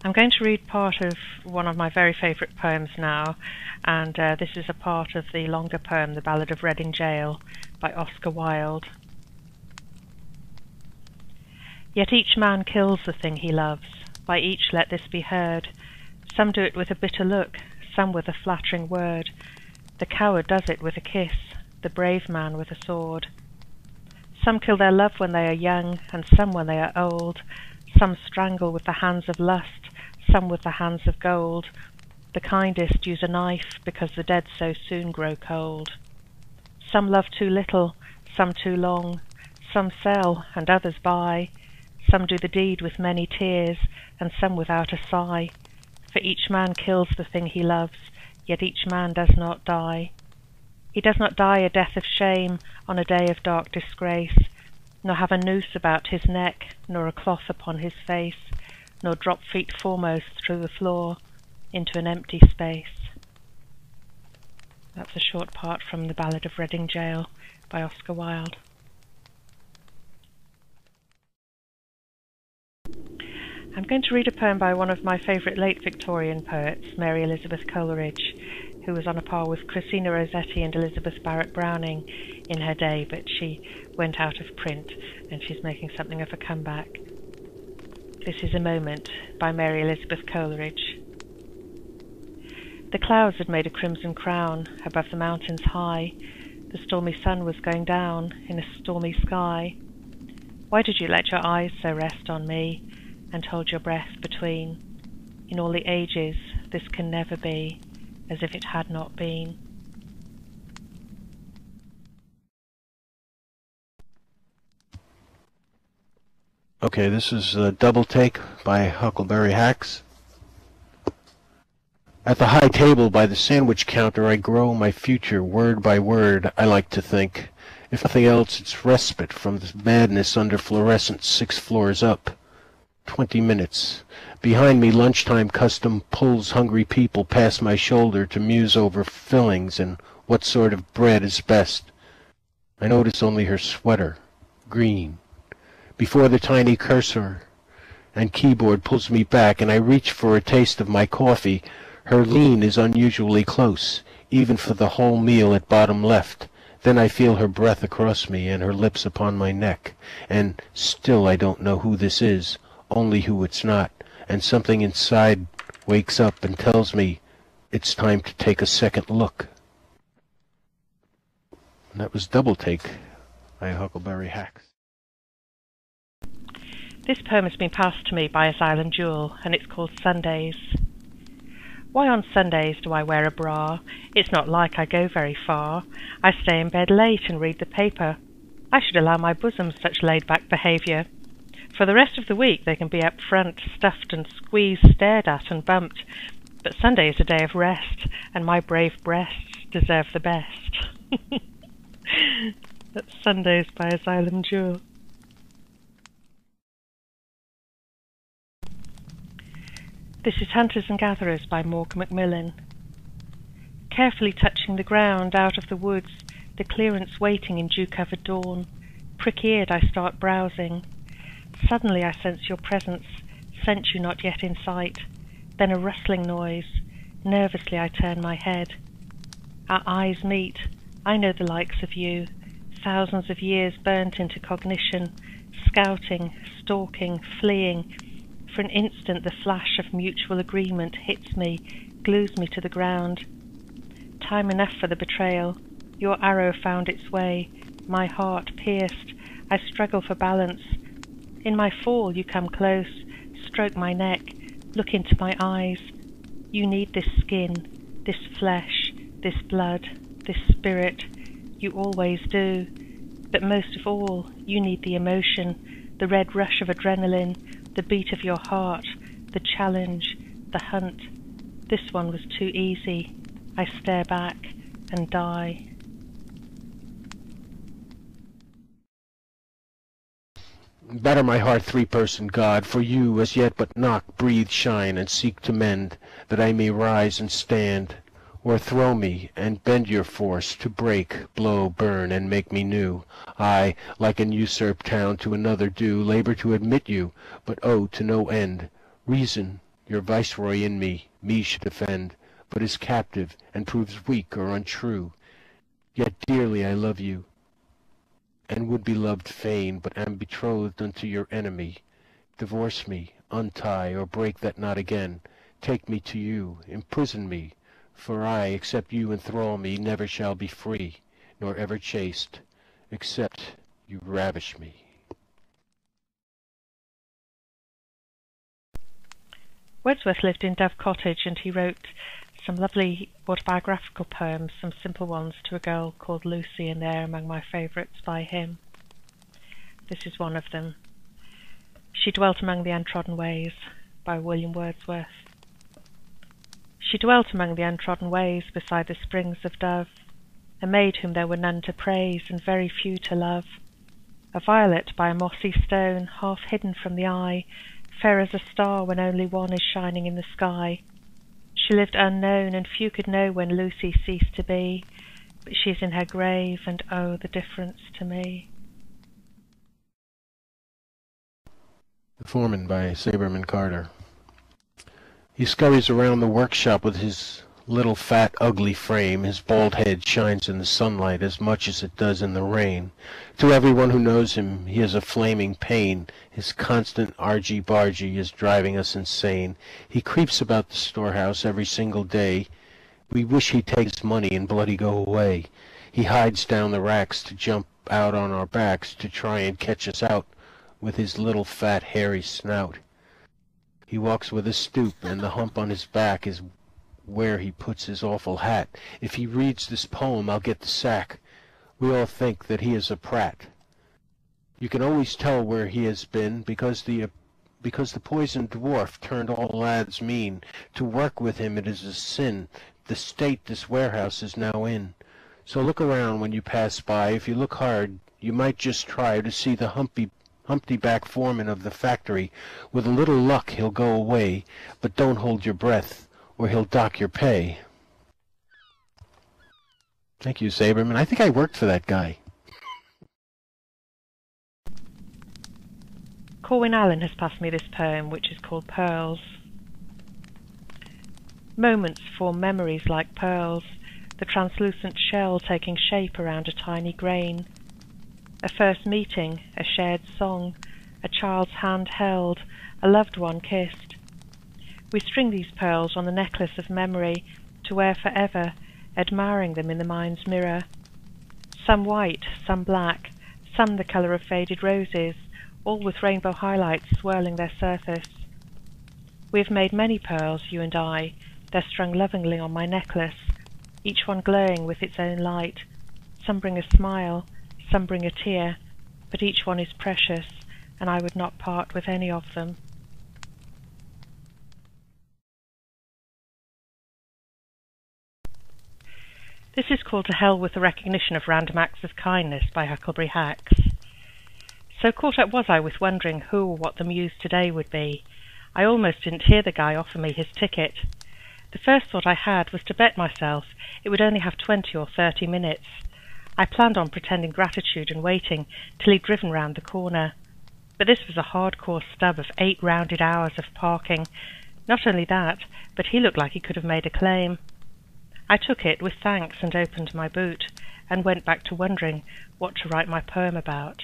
I'm going to read part of one of my very favourite poems now, and this is a part of the longer poem, The Ballad of Reading Gaol, by Oscar Wilde. Yet each man kills the thing he loves, by each let this be heard. Some do it with a bitter look, some with a flattering word. The coward does it with a kiss, the brave man with a sword. Some kill their love when they are young, and some when they are old. Some strangle with the hands of lust, some with the hands of gold. The kindest use a knife, because the dead so soon grow cold. Some love too little, some too long. Some sell, and others buy. Some do the deed with many tears, and some without a sigh. For each man kills the thing he loves, yet each man does not die. He does not die a death of shame on a day of dark disgrace, nor have a noose about his neck, nor a cloth upon his face, nor drop feet foremost through the floor into an empty space. That's a short part from The Ballad of Reading Gaol by Oscar Wilde. I'm going to read a poem by one of my favourite late Victorian poets, Mary Elizabeth Coleridge, who was on a par with Christina Rossetti and Elizabeth Barrett Browning in her day, but she went out of print and she's making something of a comeback. This is A Moment by Mary Elizabeth Coleridge. The clouds had made a crimson crown above the mountains high. The stormy sun was going down in a stormy sky. Why did you let your eyes so rest on me, and hold your breath between? In all the ages this can never be as if it had not been. Okay, this is a double take by Huckleberry Hax. At the high table by the sandwich counter I grow my future word by word, I like to think. If nothing else, it's respite from the madness under fluorescence 6 floors up. 20 minutes. Behind me, lunchtime custom pulls hungry people past my shoulder to muse over fillings and what sort of bread is best. I notice only her sweater, green. Before the tiny cursor and keyboard pulls me back and I reach for a taste of my coffee, her lean is unusually close, even for the whole meal at bottom left. Then I feel her breath across me and her lips upon my neck, and still I don't know who this is, only who it's not, and something inside wakes up and tells me it's time to take a second look. And that was Double Take by Huckleberry Hax. This poem has been passed to me by Asylum Jewel, and it's called Sundays. Why on Sundays do I wear a bra? It's not like I go very far. I stay in bed late and read the paper. I should allow my bosom such laid-back behaviour. For the rest of the week they can be up front, stuffed and squeezed, stared at and bumped. But Sunday is a day of rest, and my brave breasts deserve the best. That's Sundays by Asylum Jewel. This is Hunters and Gatherers by Morgue McMillan. Carefully touching the ground out of the woods, the clearance waiting in dew-covered dawn, prick-eared I start browsing. Suddenly I sense your presence, sense you not yet in sight, then a rustling noise. Nervously I turn my head. Our eyes meet. I know the likes of you, thousands of years burnt into cognition, scouting, stalking, fleeing. For an instant the flash of mutual agreement hits me, glues me to the ground. Time enough for the betrayal. Your arrow found its way, my heart pierced. I struggle for balance. In my fall you come close, stroke my neck, look into my eyes. You need this skin, this flesh, this blood, this spirit. You always do. But most of all, you need the emotion, the red rush of adrenaline, the beat of your heart, the challenge, the hunt. This one was too easy. I stare back and die. Batter my heart, three-person God, for you as yet but knock, breathe, shine, and seek to mend, that I may rise and stand. Or throw me, and bend your force, to break, blow, burn, and make me new. I, like an usurped town to another do, labor to admit you, but owe to no end. Reason, Your viceroy in me should defend, but is captive, and proves weak or untrue. Yet dearly I love you, and would be loved fain, but am betrothed unto your enemy. Divorce me, untie, or break that knot again. Take me to you, imprison me, for I, except you enthrall me, never shall be free, nor ever chaste, except you ravish me. Wordsworth lived in Dove Cottage, and he wrote some lovely autobiographical poems, some simple ones, to a girl called Lucy, and they're among my favourites by him. This is one of them. She Dwelt Among the Untrodden Ways by William Wordsworth. She dwelt among the untrodden ways beside the springs of Dove, a maid whom there were none to praise and very few to love, a violet by a mossy stone, half hidden from the eye, fair as a star when only one is shining in the sky. She lived unknown, and few could know when Lucy ceased to be, but she is in her grave, and oh, the difference to me. Foreman by Sabreman Carter. He scurries around the workshop with his little fat ugly frame. His bald head shines in the sunlight as much as it does in the rain. To everyone who knows him he is a flaming pain. His constant argy-bargy is driving us insane. He creeps about the storehouse every single day. We wish he'd take his money and bloody go away. He hides down the racks to jump out on our backs to try and catch us out with his little fat hairy snout. He walks with a stoop, and the hump on his back is where he puts his awful hat. If he reads this poem, I'll get the sack. We all think that he is a prat. You can always tell where he has been, because the poisoned dwarf turned all lads mean. To work with him it is a sin, the state this warehouse is now in. So look around when you pass by. If you look hard, you might just try to see the Humpty-back foreman of the factory. With a little luck he'll go away, but don't hold your breath, or he'll dock your pay. Thank you, Sabreman. I think I worked for that guy. Corwyn Allen has passed me this poem, which is called Pearls. Moments form memories like pearls, the translucent shell taking shape around a tiny grain. A first meeting, a shared song, a child's hand held, a loved one kissed. We string these pearls on the necklace of memory to wear forever, admiring them in the mind's mirror. Some white, some black, some the colour of faded roses, all with rainbow highlights swirling their surface. We have made many pearls, you and I. They're strung lovingly on my necklace, each one glowing with its own light. Some bring a smile, some bring a tear, but each one is precious, and I would not part with any of them. This is called To Hell with the Recognition of Random Acts of Kindness by Huckleberry Hax. So caught up was I with wondering who or what the muse today would be, I almost didn't hear the guy offer me his ticket. The first thought I had was to bet myself it would only have 20 or 30 minutes. I planned on pretending gratitude and waiting till he'd driven round the corner. But this was a hardcore stub of 8 rounded hours of parking. Not only that, but he looked like he could have made a claim. I took it with thanks and opened my boot, and went back to wondering what to write my poem about.